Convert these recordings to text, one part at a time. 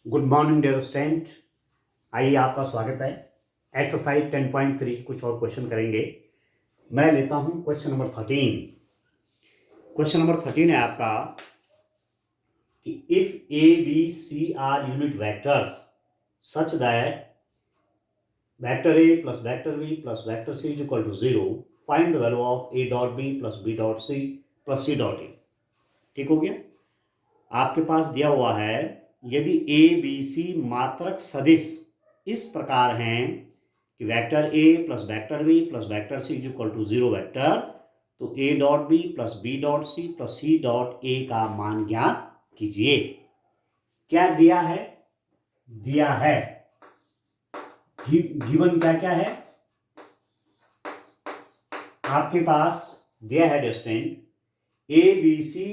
Good morning dear student. आइए आपका स्वागत है। एक्सरसाइज 10.3 कुछ और क्वेश्चन करेंगे। मैं लेता हूं क्वेश्चन नंबर 13। क्वेश्चन नंबर 13 है आपका कि if A B C are unit vectors such that vector A plus vector B plus vector C is equal to 0, find the value of A dot B plus B dot C plus C dot A. ठीक हो गया। आपके पास दिया हुआ है यदि ए B सी मात्रक सदिश इस प्रकार हैं कि vector A plus vector B plus vector C is equal to 0 vector, तो A dot B plus B dot C plus C dot A का मान ज्ञात कीजिए। क्या दिया है? दिया है गिवन क्या क्या है आपके पास दिया है distant A B C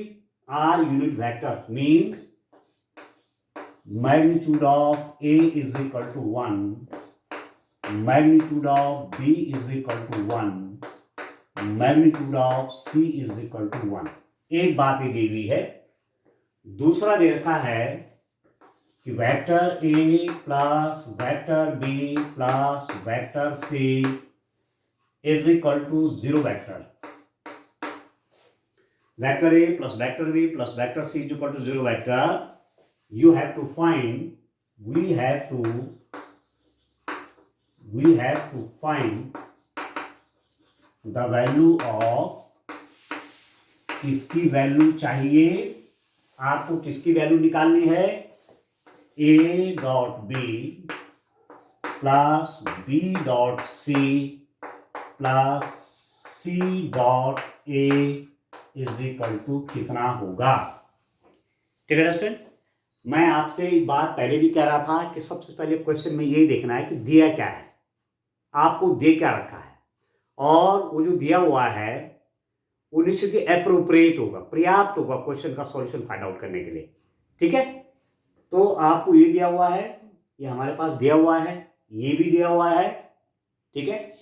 are unit vector means magnitude of A is equal to 1, magnitude of B is equal to 1, magnitude of C is equal to 1। एक बात ये दी हुई है। दूसरा दे रखा है कि vector A plus vector B plus vector C is equal to 0 vector. Vector A plus vector B plus vector C is equal to 0 vector. You have to find, we have to find the value of, किसकी value चाहिए आपको? किसकी value निकालनी है? A dot B plus B dot C plus C dot A is equal to कितना होगा? ठीक है स्टूडेंट, मैं आपसे एक बात पहले भी कह रहा था कि सबसे पहले क्वेश्चन में यही देखना है कि दिया क्या है, आपको दे क्या रखा है, और वो जो दिया हुआ है वो निश्चित ही अप्रोप्रिएट होगा, पर्याप्त होगा क्वेश्चन का सॉल्यूशन फाइंड आउट करने के लिए। ठीक है, तो आपको ये दिया हुआ है, ये हमारे पास दिया हुआ है, ये भी दिया हुआ है। ठीक है,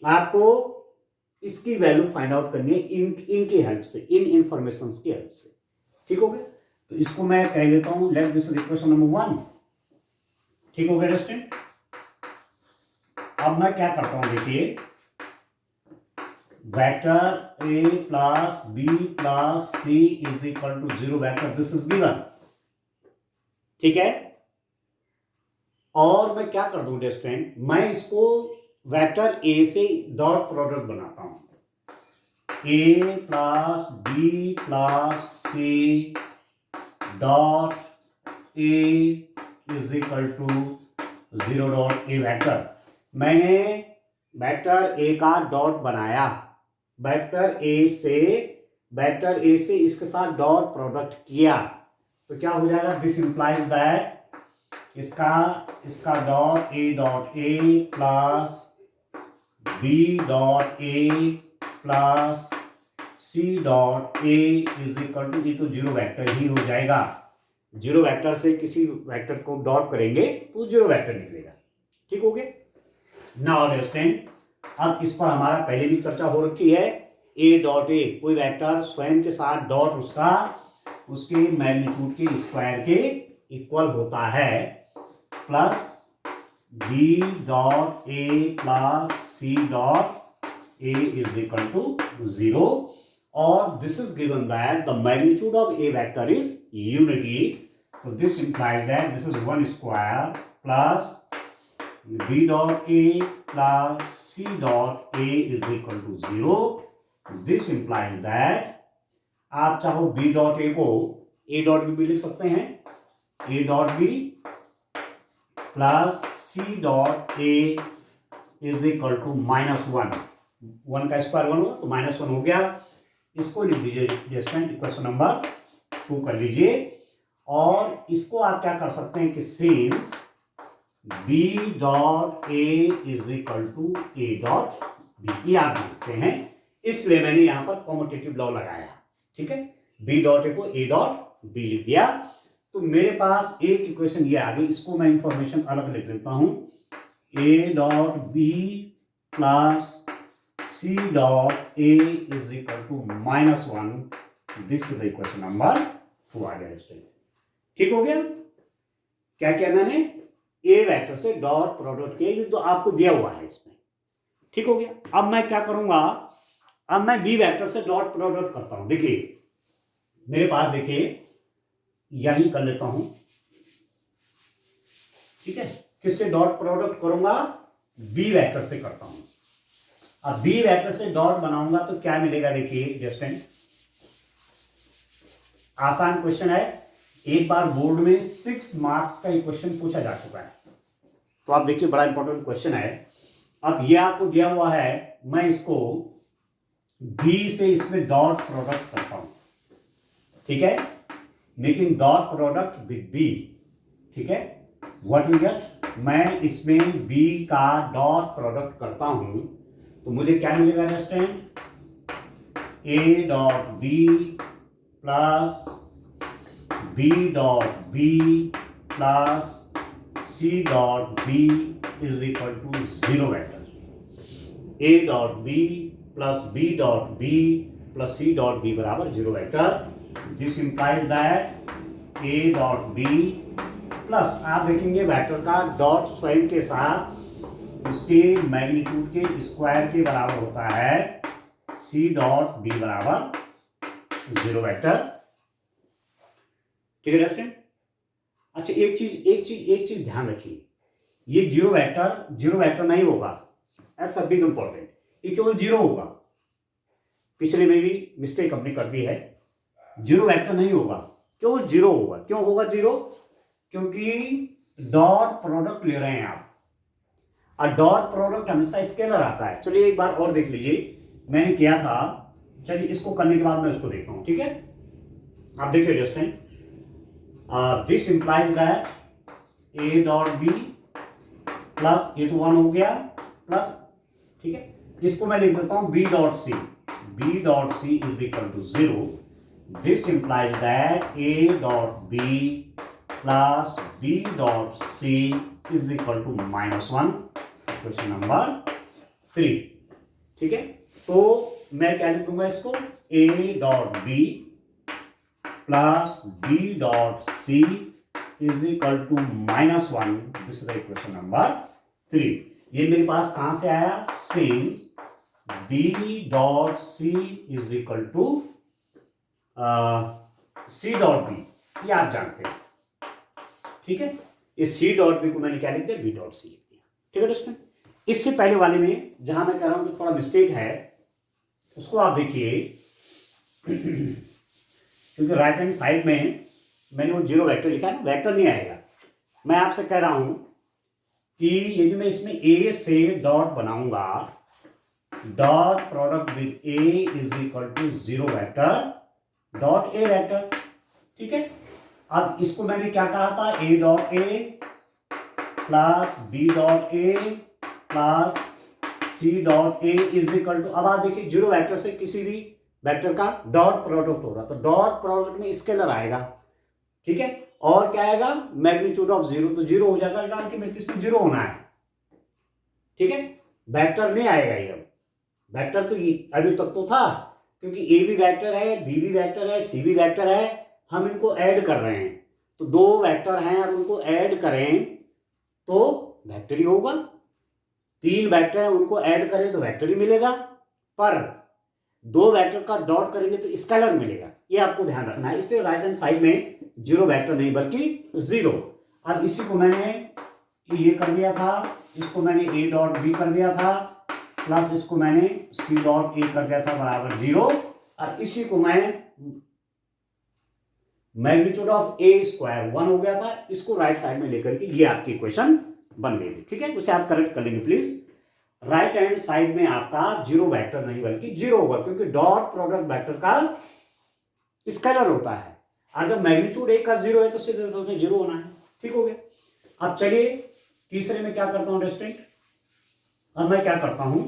आपको इसकी वैल्यू फाइंड आउट करनी है इनकी हेल्प से, इन इंफॉर्मेशन की हेल्प से। ठीक हो गया, तो इसको मैं कह लेता हूं लेट दिस इक्वेशन नंबर 1। ठीक हो गया स्टूडेंट। अब मैं क्या करता हूं, देखिए vector A plus B plus C is equal to 0 vector, this is given. ठीक है, और मैं क्या कर दूं स्टूडेंट, मैं इसको वेक्टर ए से डॉट प्रोडक्ट बनाता हूं। A plus B plus C dot A is equal to 0 dot A vector. मैंने वेक्टर ए का डॉट बनाया, वेक्टर ए से इसके साथ डॉट प्रोडक्ट किया, तो क्या हो जाएगा? दिस इंप्लाइज दैट इसका dot A plus B dot A plus C dot A is equal to, ये तो 0 वेक्टर ही हो जाएगा। 0 वेक्टर से किसी वेक्टर को डॉट करेंगे तो 0 वेक्टर निकलेगा। ठीक हो गया। नाउ अंडरस्टैंड, अब इस पर हमारा पहले भी चर्चा हो रखी है। ए डॉट ए, कोई वेक्टर स्वयं के साथ डॉट उसके मैग्नीट्यूड के स्क्वायर के इक्वल होता है, plus B dot A plus C dot A is equal to 0, or this is given that the magnitude of a vector is unity, so this implies that this is 1 square plus b dot a plus c dot a is equal to 0। this implies that आप चाहो b dot a को a dot b भी लिख सकते हैं, a dot b plus c dot a is equal to -1, 1 का square 1 हुआ तो -1 हो गया। इसको लिख दीजिए स्टूडेंट, इक्वेशन नंबर 2 कर लीजिए। और इसको आप क्या कर सकते हैं कि since B dot A is equal to A dot B, आप जानते हैं, इसलिए मैंने यहां पर कॉम्यूटेटिव लॉ लगाया। ठीक है, बी डॉट ए को ए डॉट बी लिख दिया, तो मेरे पास एक इक्वेशन ये आ गई। इसको मैं इंफॉर्मेशन अलग लिख लेता हूं, A dot B plus C dot A is equal to -1, this is the equation number 2 आ गया स्टूडेंट। ठीक हो गया। क्या किया मैंने, ए वेक्टर से डॉट प्रोडक्ट किया, ये तो आपको दिया हुआ है इसमें, ठीक हो गया। अब मैं क्या करूंगा, अब मैं बी वेक्टर से डॉट प्रोडक्ट करता हूं। देखिए मेरे पास, देखिए यही कर लेता हूं, ठीक है। किससे डॉट प्रोडक्ट करूंगा, बी वेक्टर से करता हूं। अब बी वेक्टर से डॉट बनाऊंगा तो क्या मिलेगा, देखिए स्टूडेंट, आसान क्वेश्चन है, एक बार बोर्ड में 6 मार्क्स का क्वेश्चन पूछा जा चुका है, तो आप देखिए बड़ा इंपॉर्टेंट क्वेश्चन है। अब ये आपको दिया हुआ है, मैं इसको बी से इसमें डॉट प्रोडक्ट करता हूं, ठीक है, making dot product with B, ठीक है। व्हाट वी गेट, मैं इसमें बी का डॉट प्रोडक्ट करता हूं तो मुझे क्या मिलेगा understand, A dot B plus B dot B plus C dot B is equal to 0 vector. A dot B plus B dot B plus C dot B बराबर 0 vector. This implies that A dot B plus, आप देखेंगे vector का dot स्वयं के साथ उसके magnitude के square के बराबर होता है, सी डॉट बी बराबर 0 वेक्टर, ठीक है डस्टिन। अच्छा एक चीज ध्यान रखिए, ये जीरो वेक्टर नहीं होगा, ऐसा बिग इंपॉर्टेंट, ये केवल 0 होगा। पिछले में भी मिस्टेक अपनी कर दी है, जीरो वेक्टर नहीं होगा, केवल 0 होगा। क्यों होगा 0, क्योंकि डॉट प्रोडक्ट ले रहे हैं आप, और डॉट प्रोडक्ट हमेशा स्केलर आता है। चलिए एक बार और देख लीजिए, मैंने किया था, चलिए इसको करने के बाद मैं उसको देखता हूं, ठीक है। आप देखिए just in, this implies that A dot B plus, ये तो 1 हो गया, प्लस, ठीक है, इसको मैं लिख देता हूं B dot C is equal to 0। This implies that A dot B plus B dot C is equal to -1, question number 3, ठीक है। तो मैं क्या लिख दूंगा इसको, A dot B plus B dot C is equal to -1, this is equation number 3। ये मेरे पास कहां से आया, since B dot C is equal to C dot B, ये आप जानते हैं, ठीक है। इस सी डॉट बी को मैंने क्या लिख दिया, बी डॉट सी लिख दिया, ठीक है दोस्तों। इससे पहले वाले में जहां मैं कह रहा हूं कि थोड़ा मिस्टेक है, उसको आप देखिए, क्योंकि राइट हैंड साइड में मैंने वो 0 वेक्टर लिखा है, वेक्टर नहीं आएगा। मैं आपसे कह रहा हूं कि यदि मैं इसमें ए से डॉट बनाऊंगा, dot product with A is equal to 0 vector dot A vector, ठीक है। अब इसको मैंने क्या कहा था, A dot A plus B dot A plus C dot A is equal to, अब आप देखिए 0 वेक्टर से किसी भी वेक्टर का डॉट प्रोडक्ट होगा तो डॉट प्रोडक्ट में स्केलर आएगा, ठीक है। और क्या आएगा, मैग्नीट्यूड ऑफ 0, तो 0 हो जाएगा, कारण कि मैट्रिक्स में 0 होना है, ठीक है। वेक्टर नहीं आएगा ये, वेक्टर तो अभी तक तो था, क्योंकि ए भी वेक्टर है, बी भी वेक्टर है, सी भी वेक्टर है, हम इनको ऐड कर रहे हैं, तो 2 वेक्टर हैं और उनको ऐड करें तो वेक्टर ही होगा। 3 वेक्टर है, उनको ऐड करें तो वेक्टर ही मिलेगा, पर 2 वेक्टर का डॉट करेंगे तो स्केलर मिलेगा, ये आपको ध्यान रखना है। इसलिए राइट हैंड साइड में 0 वेक्टर नहीं बल्कि 0। अब इसी को मैंने ये कर दिया था, इसको मैंने ए डॉट बी कर दिया था, प्लस इसको मैंने सी डॉट ए कर दिया था बराबर 0, और इसी को मैं मैग्नीट्यूड ऑफ ए स्क्वायर 1 हो गया था, इसको राइट साइड में लेकर के ये आपकी इक्वेशन बन गई थी, ठीक है। उसे आप करेक्ट कर लेंगे प्लीज। राइट हैंड साइड में आपका 0 वेक्टर नहीं बल्कि 0 होगा, क्योंकि डॉट प्रोडक्ट वेक्टर का स्केलर होता है, और जब मैग्नीट्यूड ए का 0 है तो सीधे उसमें 0 होना है, ठीक हो गया। अब चलिए तीसरे में क्या करता हूं स्टूडेंट, अब मैं क्या करता हूं,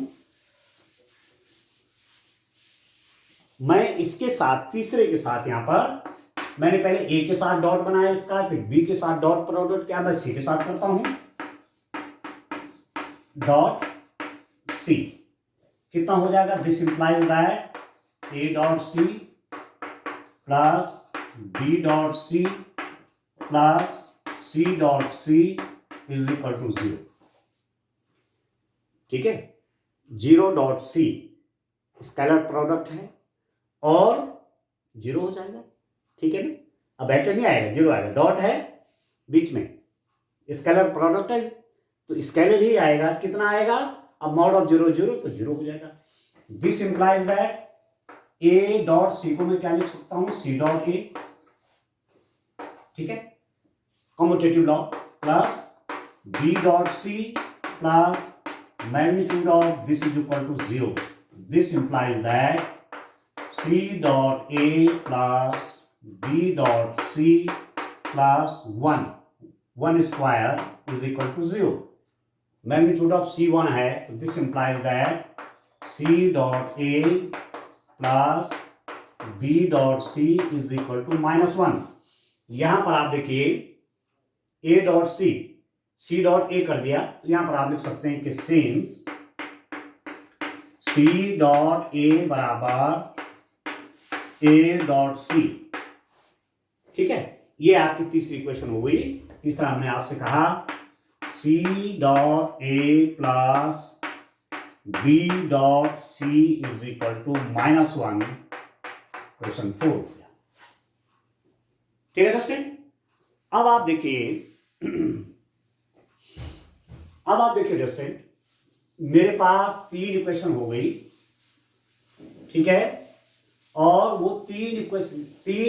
मैं इसके साथ, तीसरे के साथ, यहां पर मैंने पहले ए के साथ डॉट बनाया इसका, फिर बी के साथ डॉट प्रोडक्ट, क्या मैं सी के साथ करता हूं, डॉट सी, कितना हो जाएगा, this implies that A dot C plus B dot C plus C dot C is equal to 0। ठीक है, 0 डॉट सी स्केलर प्रोडक्ट है और 0 हो जाएगा। ठीक है ना, अब वेक्टर नहीं आएगा, 0 आएगा, डॉट है बीच में, स्केलर प्रोडक्ट है तो स्केलर ही आएगा। कितना आएगा, अब मॉड ऑफ 0 0 तो 0 हो जाएगा। This implies that A dot C को मैं क्या लिख सकता हूं, सी डॉट ए। ठीक है, commutative law plus B dot C plus magnitude of this is equal to 0. This implies that C dot A plus B dot C plus 1 square is equal to 0. Magnitude of C1 है, तो this implies that C dot A plus B dot C is equal to -1. यहां पर आप देखिए A dot C dot ए कर दिया, तो यहां पर आप लिख सकते हैं कि सिंस C डॉट ए बराबर A डॉट सी। ठीक है, ये आपकी तीसरी इक्वेशन हो गई। तीसरा हमने आपसे कहा C dot A plus B dot C is equal to -1, question 4। ठीक है दोस्तों, अब आप देखिए दोस्तों, मेरे पास 3 इक्वेशन हो गई। ठीक है, और वो 3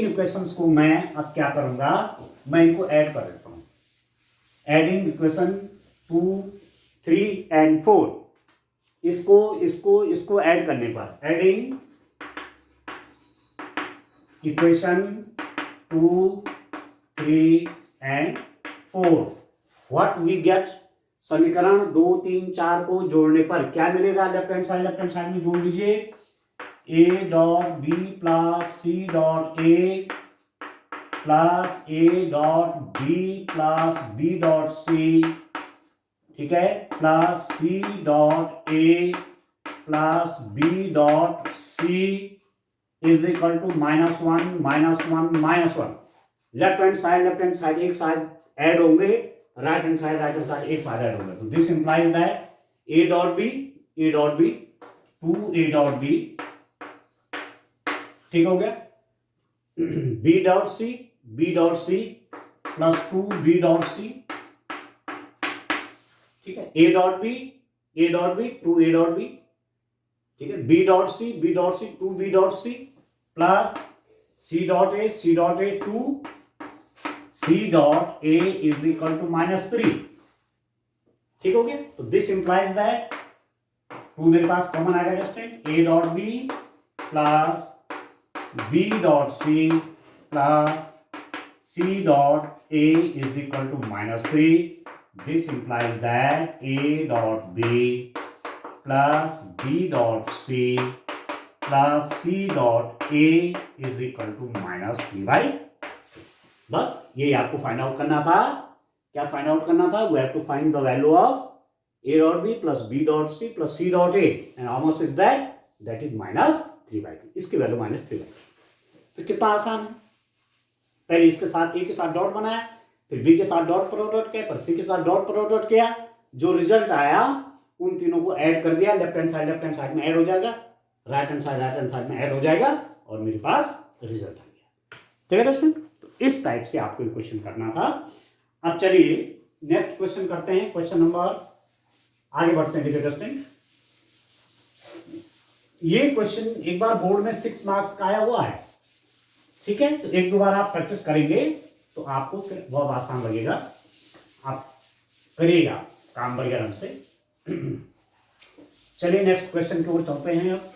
इक्वेशंस को मैं अब क्या करूंगा, मैं इनको ऐड कर देता हूं। एडिंग इक्वेशन 2, 3 एंड 4, इसको ऐड करने पर, adding equation 2, 3 and 4, what we get, समीकरण 2, 3, 4 को जोड़ने पर क्या मिलेगा, लेफ्ट हैंड साइड में जोड़ लीजिए, A dot B plus C dot A plus A dot B plus B dot C. ठीक है, plus C dot A plus B dot C is equal to -1 left hand side एक side add होंगे, right hand side एक side add होगा। तो this implies that A dot B 2 A dot B, ठीक हो गया, B dot C plus 2 B dot C. ठीक है, A dot B 2 A dot B. ठीक है, B dot C 2 B dot C plus C dot A 2 C dot A is equal to -3। ठीक हो गया, तो दिस इंप्लाइज दैट 2 मेरे पास common आ गया student, A dot B plus B dot C plus C dot A is equal to -3। This implies that A dot B plus B dot C plus C dot A is equal to -3/। बस ये आपको find out करना था। क्या find out करना था, we have to find the value of A dot B plus B dot C plus C dot A and how much is that is -3/2। इसकी value -3/2। तो कितना आसान है, पहले इसके साथ ए के साथ डॉट बनाया, फिर बी के साथ डॉट प्रोडक्ट किया, फिर सी के साथ डॉट प्रोडक्ट किया, जो रिजल्ट आया उन तीनों को ऐड कर दिया, लेफ्ट हैंड साइड में ऐड हो जाएगा, राइट हैंड साइड में ऐड हो जाएगा और मेरे पास रिजल्ट आ गया। ठीक है दोस्तों, इस टाइप से आपको क्वेश्चन करना था। अब चलिए नेक्स्ट क्वेश्चन करते हैं, क्वेश्चन नंबर, आगे बढ़ते हैं। देखिए दोस्तों, ये क्वेश्चन एक बार बोर्ड में 6 मार्क्स का आया हुआ है। ठीक है, तो एक दो बार आप प्रैक्टिस करेंगे तो आपको फिर बहुत आसान लगेगा, आप करिएगा काम बढ़िया ढंग से। चलिए नेक्स्ट क्वेश्चन की ओर चलते हैं। अब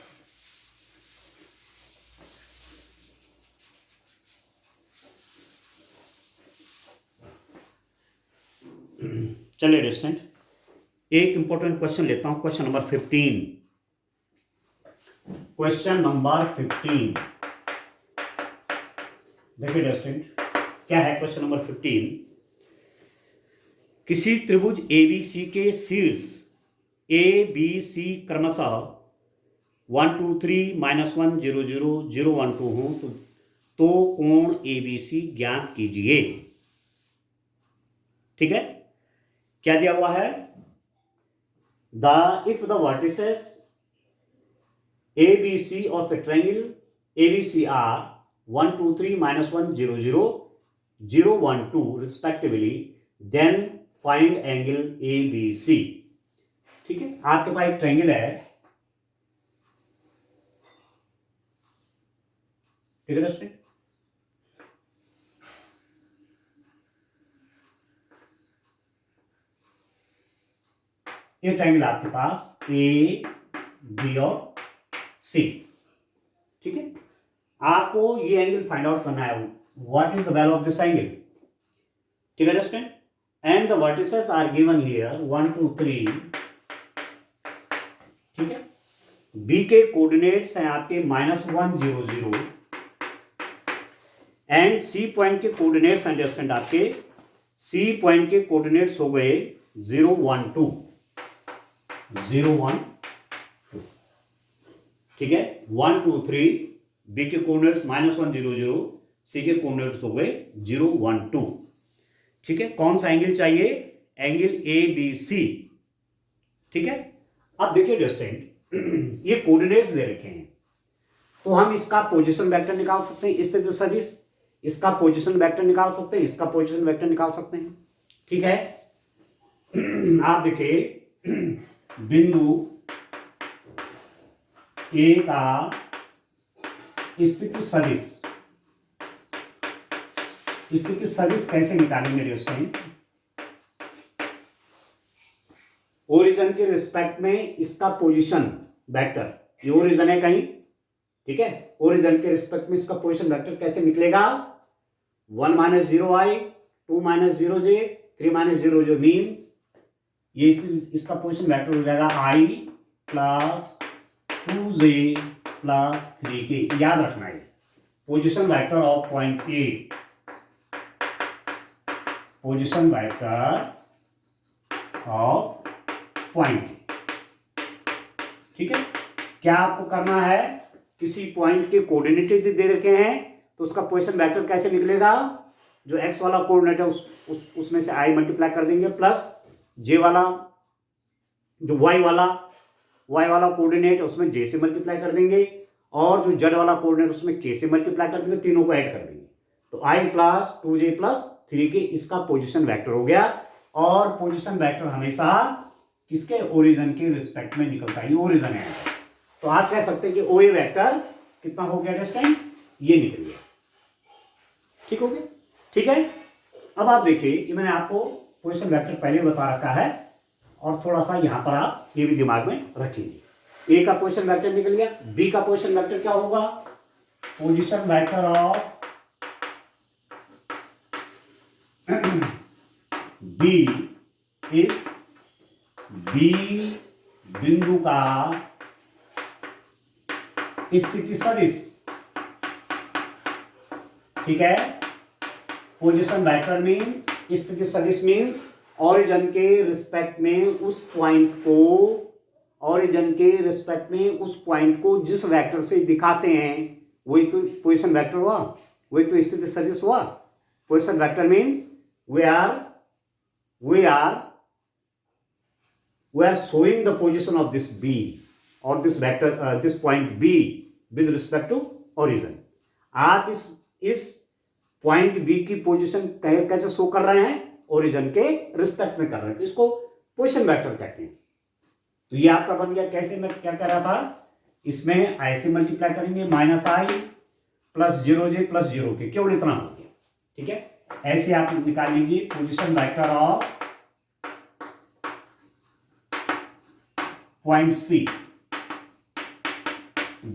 चलिए डिस्टेंट, एक इंपॉर्टेंट क्वेश्चन लेता हूं, क्वेश्चन नंबर 15। क्वेश्चन नंबर 15 देखिए डिस्टेंट, क्या है क्वेश्चन नंबर 15। किसी त्रिभुज ABC के शीर्ष ABC क्रमशः 1 2 3 -1 0 0 0 1 2 हो तो कोण ABC ज्ञात कीजिए। ठीक है, क्या दिया हुआ है, if the vertices ABC of a triangle ABC are 1 2 3 -1 0 0 0 1 2 respectively, then find angle ABC। ठीक है, आपके पास एक ट्रायंगल है, ठीक है दोस्तों, ये ट्रायंगल आपके पास AB और C, ठीक है, आपको ये एंगल फाइंड आउट करना है, what is the value of this angle, ठीक है दोस्तों, and the vertices are given here 1 2 3, ठीक है, बी के कोऑर्डिनेट्स हैं आपके -1 0 0 एंड सी पॉइंट के कोऑर्डिनेट्स हैं दोस्तों आपके, सी पॉइंट के कोऑर्डिनेट्स हो गए 0 1 2 0 1 2, ठीक है, 1 2 3, बी के कोऑर्डिनेट्स -1 0 0, सी के कोऑर्डिनेट्स हो गए 0 1 2, ठीक है, कौन सा एंगल चाहिए, एंगल ABC, ठीक है। अब देखिए दोस्तों, ये कोऑर्डिनेट्स दे रखे हैं, तो हम इसका पोजीशन वेक्टर निकाल सकते हैं, स्थिति सदिश, इसका पोजीशन वेक्टर निकाल सकते हैं, इसका पोजीशन वेक्टर निकाल सकते हैं, ठीक है। आप देखिए बिंदु ए का स्थिति सदिश, स्थिति सदिश कैसे निकालेंगे दोस्तों, ओरिजिन के रिस्पेक्ट में इसका पोजीशन वेक्टर, ये ओरिजिन है कहीं, ठीक है, ओरिजिन के रिस्पेक्ट में इसका पोजीशन वेक्टर कैसे निकलेगा, 1 - 0i 2 - 0j 3 - 0j मीन्स ये इसका पोजीशन वेक्टर हो जाएगा i + 2j + 3k, याद रखना है position vector of point A, position vector of point, ठीक है। क्या आपको करना है, किसी पॉइंट के कोऑर्डिनेट दे रखे हैं तो उसका पोजीशन वेक्टर कैसे निकलेगा, जो x वाला कोऑर्डिनेट है उसमें से i मल्टीप्लाई कर देंगे, प्लस j वाला, जो y वाला कोऑर्डिनेट है उसमें j से मल्टीप्लाई कर देंगे, और जो z वाला कोऑर्डिनेट उसमें k से मल्टीप्लाई कर देंगे, तीनों को ऐड कर देंगे, तो i + 2j + 3k इसका पोजीशन वेक्टर हो गया। और पोजीशन वेक्टर हमेशा किसके, ओरिजिन के रिस्पेक्ट में निकलता है, ये ओरिजिन है, तो आप कह सकते हैं कि OA वेक्टर कितना हो गया इस टाइम, ये निकल गया, ठीक हो गया, ठीक है। अब आप देखिए, ये मैंने आपको पोजीशन वेक्टर पहले बता रखा है, और थोड़ा सा यहां पर आप ये भी दिमाग में रखेंगे, ए का पोजीशन वेक्टर निकल गया, बी का पोजीशन वेक्टर क्या होगा, position vector of B is B बिंदु का स्थिति सदिश, ठीक है, पोजीशन वेक्टर मीन्स स्थिति सदिश मीन्स ओरिजिन के रिस्पेक्ट में उस पॉइंट को, ओरिजिन के रिस्पेक्ट में उस पॉइंट को जिस वेक्टर से दिखाते हैं वही तो पोजीशन वेक्टर हुआ, वही तो स्थिति सदिश हुआ। Position vector means we are showing the position of this B or this vector, this point B with respect to origin। आप इस पॉइंट B की पोजीशन कैसे शो कर रहे हैं, ओरिजिन के रिस्पेक्ट में कर रहे हैं, तो इसको पोजीशन वेक्टर कहते हैं। तो ये आपका बन गया, कैसे मैं क्या कर रहा था, इसमें i से मल्टीप्लाई करेंगे, -i + 0j + 0k, केवल इतना हो गया, ठीक है। ऐसे आप निकाल लीजिए position vector of point C,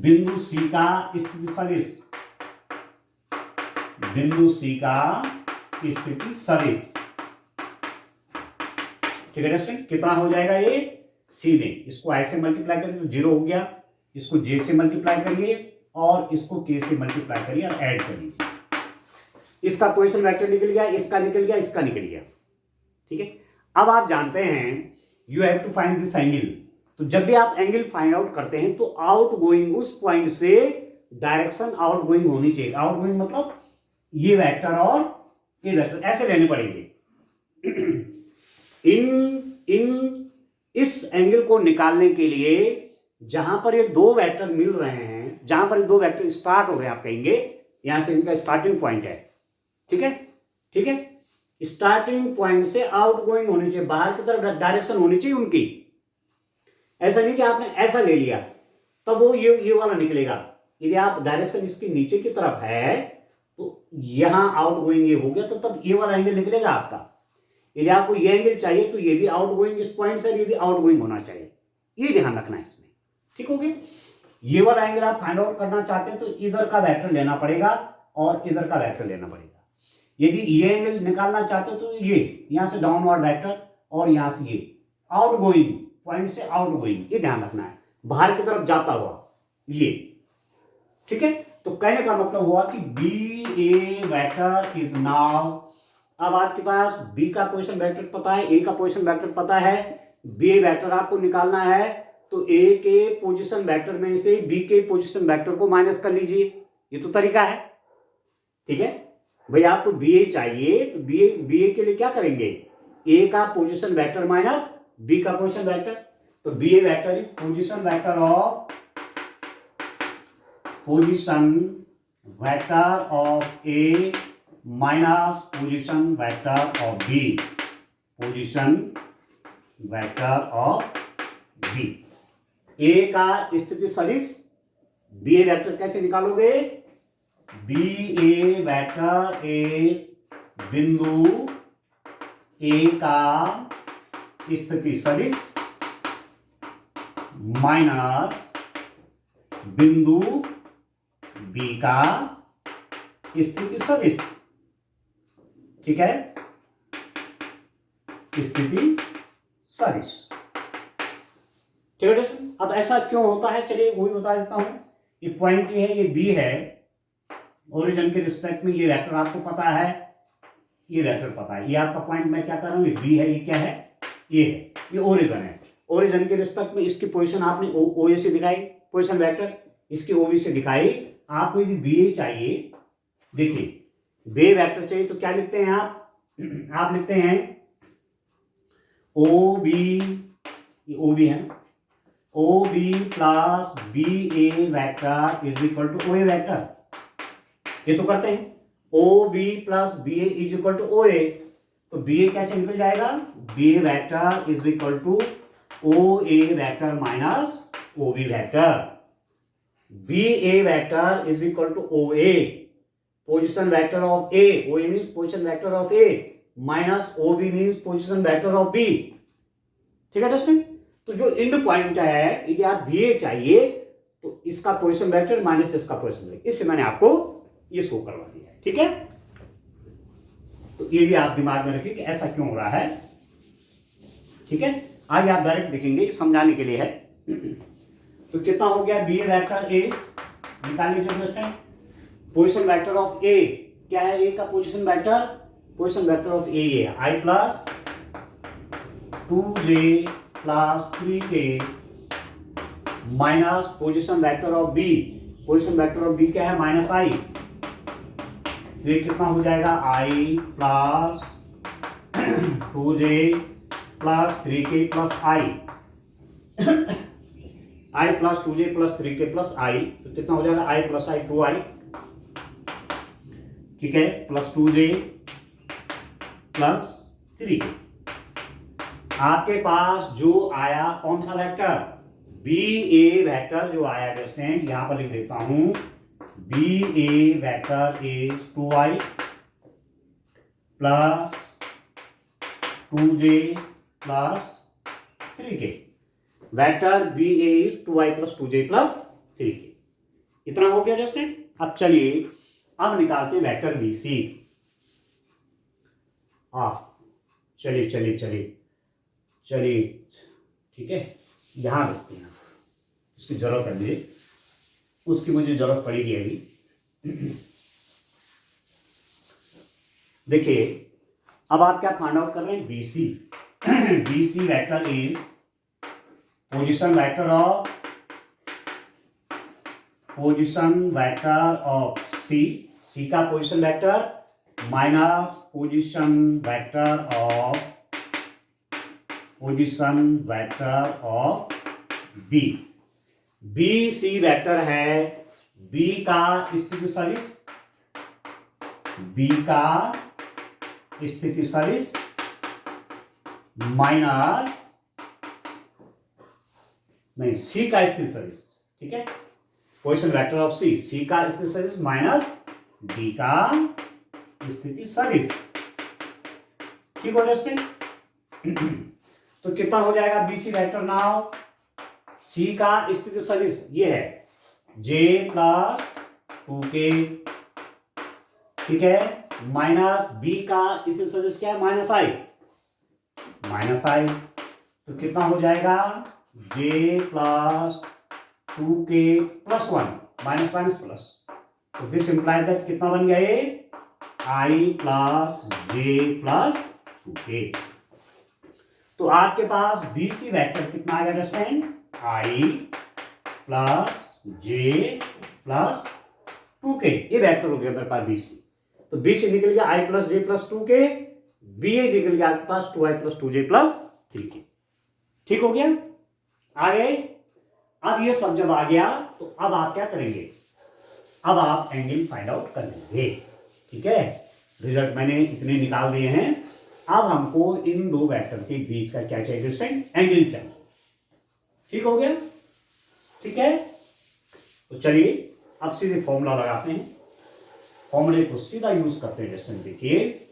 बिंदु C का स्थिति सदिश, बिंदु C का स्थिति सदिश, ठीक है दोस्तों, कितना हो जाएगा ये, C में इसको I से मल्टीप्लाई करिए तो 0 हो गया, इसको J से मल्टीप्लाई करिए और इसको K से मल्टीप्लाई करिए और ऐड कर लीजिए, इसका पोजीशन वेक्टर निकल गया, इसका निकल गया, इसका निकल गया, ठीक है। अब आप जानते हैं you have to find this angle, तो जब भी आप एंगल फाइंड आउट करते हैं तो आउटगोइंग उस पॉइंट से डायरेक्शन आउटगोइंग होनी चाहिए, आउटगोइंग मतलब ये वेक्टर और ये वेक्टर ऐसे लेने पड़ेंगे, इन इस एंगल को निकालने के लिए जहां पर ये दो वेक्टर मिल रहे हैं, जहां पर ये दो वेक्टर स्टार्ट हो रहे हैं, आप कहेंगे यहां से इनका स्टार्टिंग पॉइंट है, ठीक है, ठीक है, स्टार्टिंग पॉइंट से आउट गोइंग होनी चाहिए, बाहर की तरफ डायरेक्शन होनी चाहिए उनकी। ऐसा नहीं कि आपने ऐसा ले लिया तब वो ये वाला निकलेगा। यदि आप डायरेक्शन इसकी नीचे की तरफ है तो यहां आउट गोइंग ये हो गया, तो तब ये वाला एंगल निकलेगा आपका। यदि आपको ये एंगल चाहिए तो ये भी आउट गोइंग इस पॉइंट से, ये भी आउट गोइंग होना चाहिए, ये ध्यान रखना है इसमें, ठीक हो गया। ये वाला एंगल आप फाइंड आउट करना चाहते हैं तो इधर का वेक्टर लेना पड़ेगा और इधर का वेक्टर लेना पड़ेगा। यदि ये एंगल निकालना चाहते हो तो ये यहां से डाउनवर्ड वेक्टर और यहां से ये आउट गोइंग, पॉइंट से आउट गोइंग, ये ध्यान रखना है, बाहर की तरफ जाता हुआ ये, ठीक है। तो कहने का मतलब हुआ कि B A vector is now, अब आपके पास बी का पोजीशन वेक्टर पता है, ए का पोजीशन वेक्टर पता है, बी वेक्टर आपको निकालना है, तो ए के पोजीशन वेक्टर में से बी के पोजीशन वेक्टर को माइनस कर लीजिए, ये तो तरीका है, ठीक है। भाई आपको बी ए चाहिए तो बी ए के लिए क्या करेंगे, ए का पोजीशन वेक्टर माइनस बी का पोजीशन वेक्टर, तो B A vector is position vector of A minus position vector of B, position vector of B. A का स्थिति सदिश बी ए वेक्टर कैसे निकालोगे, बी ए वेक्टर इज बिंदु ए का स्थिति सदिश माइनस बिंदु बी का स्थिति सदिश, ठीक है, स्थिति सदिश, ठीक है। अब ऐसा क्यों होता है, चलिए वही बता देता हूं। ये पॉइंट ये है, ये बी है, ओरिजिन के रिस्पेक्ट में ये वेक्टर आपको पता है, ये वेक्टर पता है, ये आपका पॉइंट मैं क्या कर रहा हूं, ये बी है, ये क्या है, ये है, ये ओरिजिन है। ओरिजिन के रिस्पेक्ट में इसकी पोजीशन आपने ओ ए से दिखाई, पोजीशन वेक्टर इसकी ओ बी से दिखाई। आपको यदि बी ए चाहिए, देखिए बे वेक्टर चाहिए तो क्या लिखते हैं आप लिखते हैं ओ बी, ये ओ बी है, O B plus B A vector is equal to O A vector, ये तो करते हैं, O B plus B A is equal to O A, तो बी ए कैसे निकल जाएगा, B A vector is equal to O A vector minus O B vector, B A vector is equal to O A position vector of A, O A means position vector of A minus O B means position vector of B, ठीक है दोस्तों। तो जो and point है, यदि आप B ए चाहिए तो इसका पोजिशन वेक्टर माइनस इसका पोजिशन वेक्टर, इससे मैंने आपको ये शो करवा दिया है, ठीक है। तो ये भी आप दिमाग में रखिए कि ऐसा क्यों हो रहा है, ठीक है। आगे आप डायरेक्ट देखेंगे, समझाने के लिए है। तो कितना हो गया, बी ए वेक्टर इज, निकाल लीजिए दोस्तों, पोजिशन वेक्टर ऑफ ए क्या है, ए का position vector, position vector of A i plus 2j plus 3k minus position vector of B, position vector of B क्या है, माइनस आई, तो ये कितना हो जाएगा, i plus 2j plus 3k plus i, i plus 2j plus 3k plus i, तो कितना हो जाएगा, आई प्लस आई 2i, ठीक है, प्लस 2j प्लस 3k। आपके पास जो आया कौन सा वेक्टर, बी ए वेक्टर जो आया दोस्तों, यहां पर लिख देता हूं, B A vector is 2i plus 2j plus 3k, vector B A is 2i plus 2j plus 3k, इतना हो गया दोस्तों। अब चलिए अब निकालते हैं वेक्टर बी सी। चलिए चलिए चलिए चलिए, ठीक है, यहां रखते हैं, उसकी जरूरत है मुझे, उसकी मुझे जरूरत पड़ेगी अभी। देखिए अब आप क्या फाइंड आउट कर रहे हैं, B C, B C vector is position vector of C, C का position vector minus position vector of B. B C vector है बी का स्थिति सदिश, माइनस नहीं सी का स्थिति सदिश, ठीक है, पोजीशन वेक्टर ऑफ सी का स्थिति सदिश माइनस बी का स्थिति सदिश, ठीक हो स्टूडेंट। तो कितना हो जाएगा बीसी वेक्टर नाउ, सी का स्थिति सदिश ये है जे प्लस 2k, ठीक है, माइनस बी का स्थिति सदिश क्या है माइनस आई, तो कितना हो जाएगा j plus 2k plus 1 minus minus plus, तो दिस इंप्लाइज दैट कितना बन गया ये आई प्लस जे प्लस 2k। तो आपके पास बीसी वेक्टर कितना आ गया स्टूडेंट, आई प्लस जे प्लस 2k, ये वेक्टर हो गया मेरे पास बीसी। तो बीसी निकल गया आई plus j plus 2k, B ए निकल गया आपके पास 2i plus 2j plus 3k, ठीक हो गया। आगे अब ये सब जब आ गया तो अब आप क्या करेंगे, अब आप एंगल फाइंड आउट कर लेंगे, ठीक है। रिजल्ट मैंने इतने निकाल दिए हैं, अब हमको इन दो वेक्टर के बीच का क्या चाहिए डिस्टेंस, एंगल चाहिए, ठीक हो गया, ठीक है। तो चलिए अब सीधे फॉर्मूला लगाते हैं, फॉर्मूले को सीधा यूज करते हैं। जैसे देखिए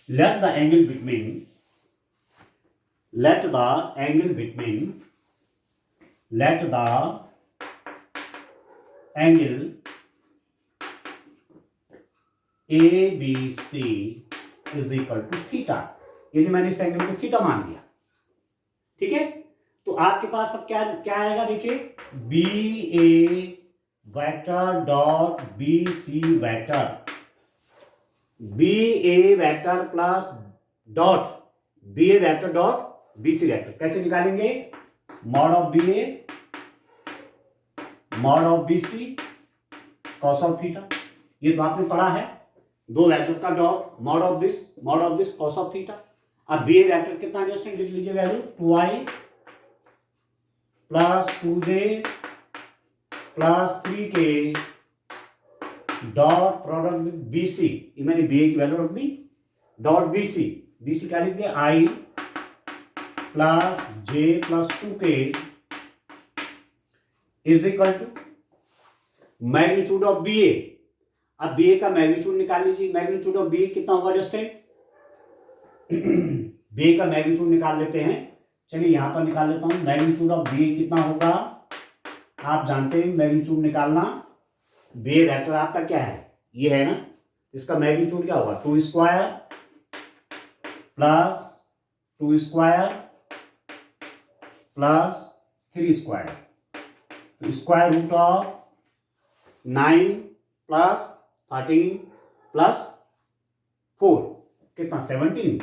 let the angle between ABC is equal to theta, यदि मैंने इस एंगल को थीटा मान लिया, ठीक है, तो आपके पास अब क्या क्या आएगा देखिए, B A vector dot B C vector, B A vector plus dot B A vector dot B C vector, कैसे निकालेंगे, mod of B A mod of B C cos of theta, ये तो आपने पढ़ा है, दो वेक्टर का dot mod of this cos of theta. अब बी ए वेक्टर कितना लिख लीजिए value 2i plus 2j plus 3k dot product with BC, मैंने बी ए की वैल्यू रख दी, डॉट बीसी क्या लिख दिया i plus j plus 2k is equal to magnitude of B A. अब बी ए का मैग्नीट्यूड निकाल लीजिए, मैग्नीट्यूड ऑफ बी ए कितना होगा जस्टिन, बी ए का मैग्नीट्यूड निकाल लेते हैं, चलिए यहां पर निकाल लेता हूं, मैग्नीट्यूड ऑफ बी ए कितना होगा, आप जानते हैं मैग्नीट्यूड निकालना, बी ए वेक्टर आपका क्या है, ये है ना, इसका मैग्नीट्यूड क्या होगा 2 square plus 2 square plus 3 square, तो square root of 9 plus 13 plus 4 कितना 17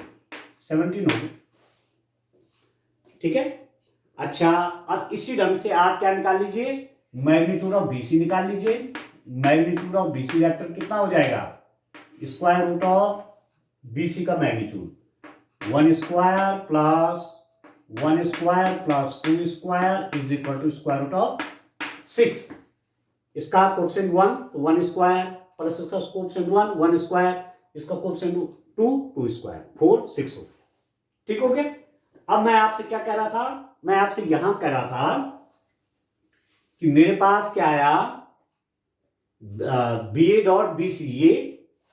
हो गया, ठीक है। अच्छा अब इसी ढंग से आप क्या निकाल लीजिए, मैग्नीट्यूड ऑफ बीसी निकाल लीजिए, मैग्नीट्यूड ऑफ बीसी वेक्टर कितना हो जाएगा, स्क्वायर रूट ऑफ बीसी का magnitude 1 square plus 2 square is equal to square root of 6, इसका कोएफिशिएंट 1 तो 1 स्क्वायर प्लस इसका कोएफिशिएंट 1 स्क्वायर, इसका कोएफिशिएंट 2 स्क्वायर 4 6 हो, ठीक हो गया। अब मैं आपसे क्या कह रहा था, मैं आपसे यहां कह रहा था कि मेरे पास क्या आया, B A dot B C ये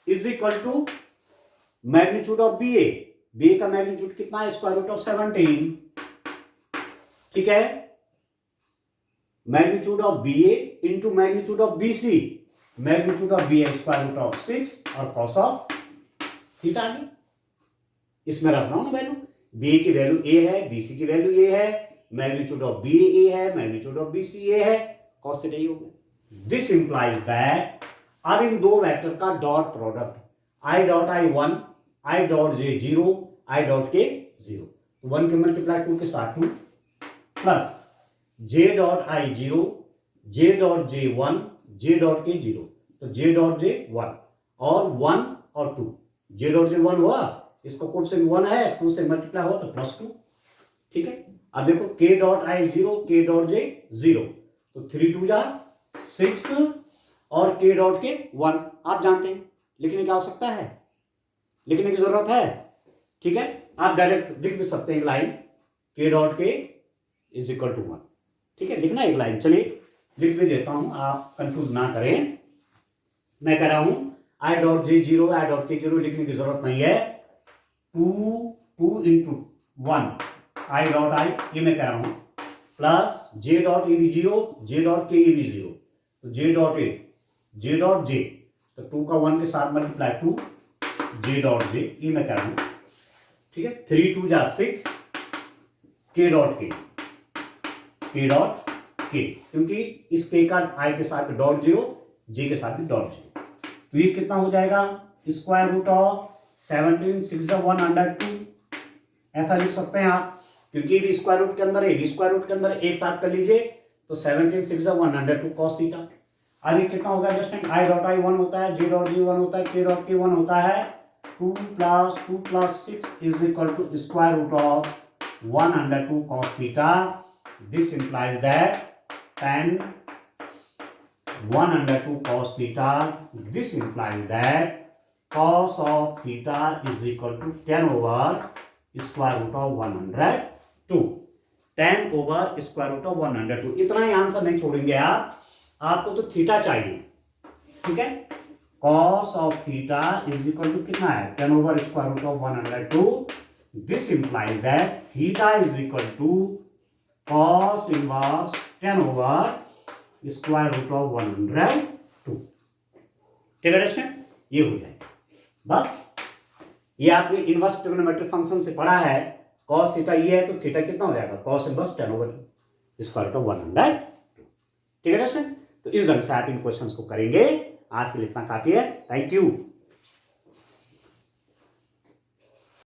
is equal to magnitude of B A का मैग्नीट्यूड कितना है, स्क्वायर रूट ऑफ 17, ठीक है, magnitude of B A into magnitude of B C, magnitude of B A square root of 6 और cos of theta, इसमें रख रहा हूं ना वैल्यू, बी ए की वैल्यू ए है, बी सी की वैल्यू ए है, मैग्नीट्यूड ऑफ बी ए है, मैग्नीट्यूड ऑफ बी सी ए है, कॉस थीटा हो गया। दिस इंप्लाइज दैट अब इन दो वेक्टर का dot product I dot I 1 I dot J 0 I dot के 0, तो 1 के मल्टीप्लाई 2 के साथ 2 plus J dot I 0 J dot J 1 J dot के 0, तो जे डॉट जे 1 और 1 और 2, जे डॉट जे 1 हुआ, इसका कोएफिशिएंट 1 है, 2 से मल्टीप्लाई हुआ तो +2। ठीक है, अब देखो k dot i 0, k dot j 0, तो 3 2 जा 6 और k डॉट के 1 आप जानते हैं, लिखने की आवश्यकता है, लिखने की जरूरत है। ठीक है, आप डायरेक्ट लिख भी सकते हैं एक लाइन, k डॉट के इज इक्वल टू 1। ठीक है, लिखना एक लाइन, चलिए लिख भी देता हूं, आप कंफ्यूज ना करें। मैं कह रहा हूं i dot J 0, i dot के 0 लिखने की जरूरत नहीं है, 2 इंटू 1 i डॉट i, ये मैं कह रहा हूं, plus J dot A B 0, J dot K A B 0, तो जे डॉट ए, जे डॉट जे, तो 2 का 1 के साथ मल्टीप्लाई 2, जे डॉट जे, ये मैं कह रहा हूं। ठीक है, 3 2 जा 6, के डॉट के डॉट के, क्योंकि इस के का आई के साथ डॉट 0, जे के साथ भी डॉट 0, तो ये कितना हो जाएगा, स्क्वायर रूट ऑफ 17 6 1/2, ऐसा लिख सकते हैं आप, क्योंकि भी स्क्वायर रूट के अंदर है, भी स्क्वायर रूट के अंदर एक साथ कर लीजिए, तो 17 6 1/2 cos थीटा। अब ये कितना होगा अंडरस्टैंड, आई डॉट आई 1 होता है, जे डॉट जी 1 होता है, के डॉट के 1 होता है, 2 + 6 is equal to square root of 1/2 cos थीटा। This implies that tan 1/2 cos theta, this implies that cos of theta is equal to tan over square root of 102, tan over square root of 102। इतना ही answer नहीं छोड़ेंगे आप, आपको तो theta चाहिए। ठीक है, cos of theta is equal to कितना है, tan over square root of 102। this implies that theta is equal to cos inverse tan over square root of 102। ठीक है दोस्तों, ये हो जाएगा। बस ये आपने इनवर्स ट्रिग्नोमेट्रिक फंक्शन से पढ़ा है, cos थीटा ये है, तो थीटा कितना हो जाएगा, cos inverse tan over square root of 102। ठीक है दोस्तों, तो इस ढंग से आप इन क्वेश्चंस को करेंगे। आज के लिए इतना काफी है, थैंक यू।